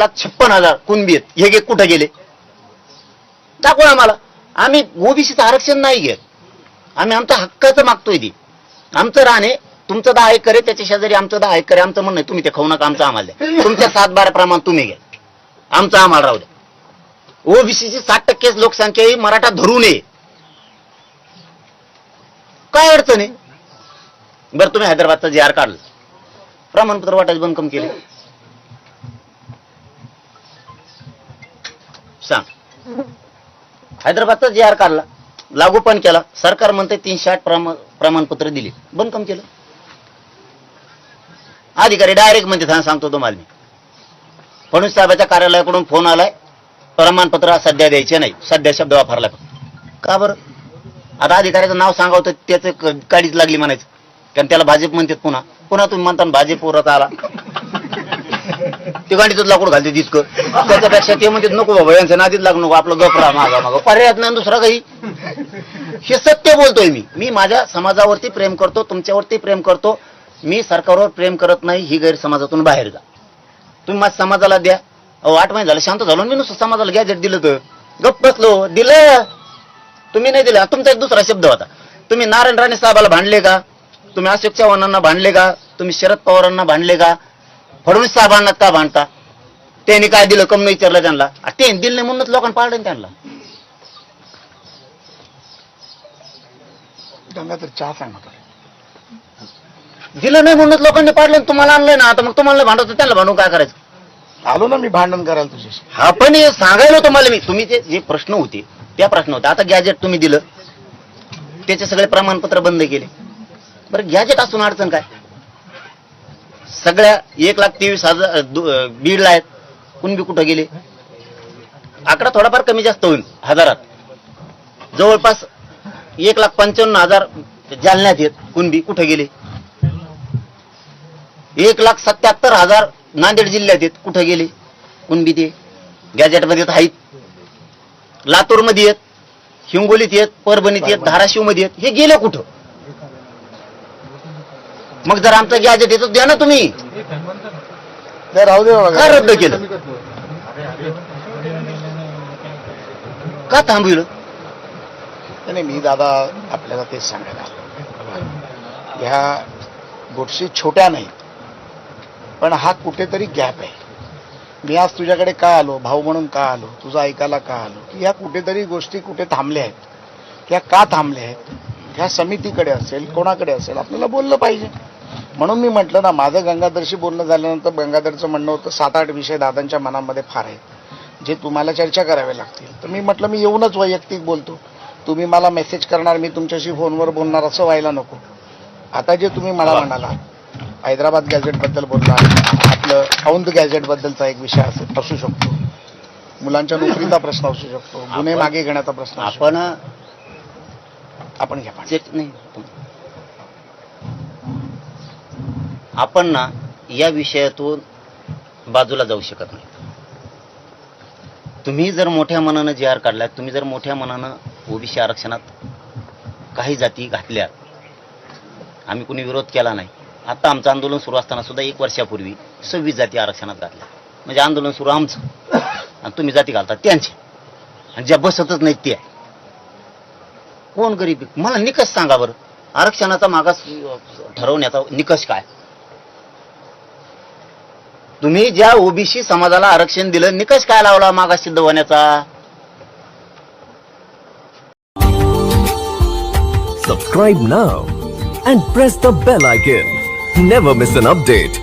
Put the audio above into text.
1,56,000 कुणबी आहेत, हे कुठे गेले दाखवा आम्हाला. आम्ही ओबीसीचं आरक्षण नाही घेत, आम्ही आमच्या हक्काचं मागतोय. ती आमचं राहणे, तुमचं 10 एकर आहे, त्याच्या शेजारी आमचं 10 एकर आहे. आमचं म्हणणं तुम्ही ते खाऊ नका, आमचं आम्हाला द्या. तुमच्या 7-12 प्रमाण तुम्ही घ्या, आमचं आम्हाला राहू द्या. ओबीसीची 60% लोकसंख्या ही मराठा धरू नये, काय अडचण आहे? बरं तुम्ही हैदराबादचा JR काढलं, प्रमाणपत्र वाटायचं बंद कम केले, सांग. हैदराबादचा JR काढला, लागू पण केला, सरकार म्हणते 308 प्रमाणपत्र दिली, बंद कम केलं. अधिकारी डायरेक्ट म्हणजे सांगतो तुम्हाला मी, फडणवीस साहेबाच्या कार्यालयाकडून फोन आलाय, प्रमाणपत्र सध्या द्यायचे नाही, सध्या शब्द वापरला. का बरं? आता अधिकाऱ्याचं नाव सांगावं तर त्याचं काडीच लागली म्हणायचं, कारण त्याला भाजप म्हणतात. पुन्हा पुन्हा तुम्ही म्हणता भाजप परत आला, ते गाडीतच लाकूड घालते तितकं. त्याच्यापेक्षा ते म्हणतात नको बाबा यांच्या नादीत लागू नको, आपलं गपरा मागा मागा, पर्याय नाही दुसरा काही. हे सत्य बोलतोय मी माझ्या समाजावरती प्रेम करतो, तुमच्यावरती प्रेम करतो. मी सरकारवर प्रेम करत नाही, ही गैरसमाजातून बाहेर जा. तुम्ही माझ्या समाजाला द्या. 8 महिने झाले शांत झालो, मी नुसतं समाजाला गॅजेट दिलं तर गप्प बसलो, दिलं. तुम्ही नाही दिलं. तुमचा एक दुसरा शब्द होता, तुम्ही नारायण राणे साहेबाला भांडले का, तुम्ही अशोक चव्हाणांना भांडले का, तुम्ही शरद पवारांना भांडले का, फडणवीस साहेबांना का भांडता? त्यांनी काय दिलं कम नाही विचारलं त्यांना, ते दिलं नाही म्हणूनच लोकांना पाळलं त्यांना. चहा सांग, दिलं नाही म्हणूनच लोकांनी पाडलं. तुम्हाला आणलंय ना, आता मग तुम्हाला भांडवतो, त्यांना भांडून काय करायचं? आलो ना मी भांडण करायला तुझ्याशी. हा पण हे सांगायला तुम्हाला मी, तुम्ही जे प्रश्न होते त्या प्रश्न होते. आता गॅजेट तुम्ही दिलं, त्याचे सगळे प्रमाणपत्र बंद केले. बरं गॅजेट असून अडचण काय? सगळ्या 1,23,000 बीडला आहेत, कुणबी कुठं गेले? आकडा थोडाफार कमी जास्त होईल हजारात. जवळपास 1,55,000 जालन्यात आहेत, कुणबी कुठं गेले? 1,77,000 नांदेड जिल्ह्यात आहेत, कुठं गेले कुणबी? ते गॅजेटमध्ये आहेत. लातूरमध्ये आहेत, हिंगोलीत आहेत, परभणीत आहेत, धाराशिव मध्ये आहेत. हे गेले कुठं? मग जर आमचं गॅजेट येतं द्या ना तुम्ही. राहू दे, का रद्द केलं? का थांबविलं? नाही मी दादा आपल्याला तेच सांगायला, ह्या गोष्टी छोट्या नाहीत, पण हा कुठेतरी गॅप आहे. मी आज तुझ्याकडे का आलो, भाऊ म्हणून का आलो, तुझं ऐकायला का आलो, की ह्या कुठेतरी गोष्टी कुठे थांबल्या आहेत. त्या का थांबल्या आहेत? ह्या समितीकडे असेल, कोणाकडे असेल, आपल्याला बोललं पाहिजे. म्हणून मी म्हटलं ना, माझं गंगाधरशी बोलणं झाल्यानंतर गंगाधरचं म्हणणं होतं 7-8 विषय दादांच्या मनामध्ये फार आहेत, जे तुम्हाला चर्चा करावे लागतील. तर मी म्हटलं मी येऊनच वैयक्तिक बोलतो, तुम्ही मला मेसेज करणार, मी तुमच्याशी फोनवर बोलणार, असं व्हायला नको. आता जे तुम्ही मला म्हणाला, हैदराबाद गॅजेटबद्दल बोलला, आपलं औंध गॅजेटबद्दलचा एक विषय असू शकतो, मुलांच्या नोकरीचा प्रश्न असू शकतो, गुन्हे मागे घेण्याचा प्रश्न आपण घ्या नाही. आपण ना या विषयातून बाजूला जाऊ शकत नाही. तुम्ही जर मोठ्या मनानं JR काढलाय, तुम्ही जर मोठ्या मनानं ओबीसी आरक्षणात काही जाती घातल्या, आम्ही कुणी विरोध केला नाही. आता आमचं आंदोलन सुरू असताना सुद्धा 1 वर्षापूर्वी 26 जाती आरक्षणात घातल्या. म्हणजे आंदोलन सुरू आमचं आणि तुम्ही जाती घालतात त्यांचे, आणि ज्या बसतच नाहीत त्या. कोण गरीब? मला निकष सांगा बरं, आरक्षणाचा मागास ठरवण्याचा निकष काय? तुम्ही ज्या ओबीसी समाजाला आरक्षण दिलं, निकष काय लावला मागास सिद्ध होण्याचा? Subscribe now and press the bell icon. Never miss an update.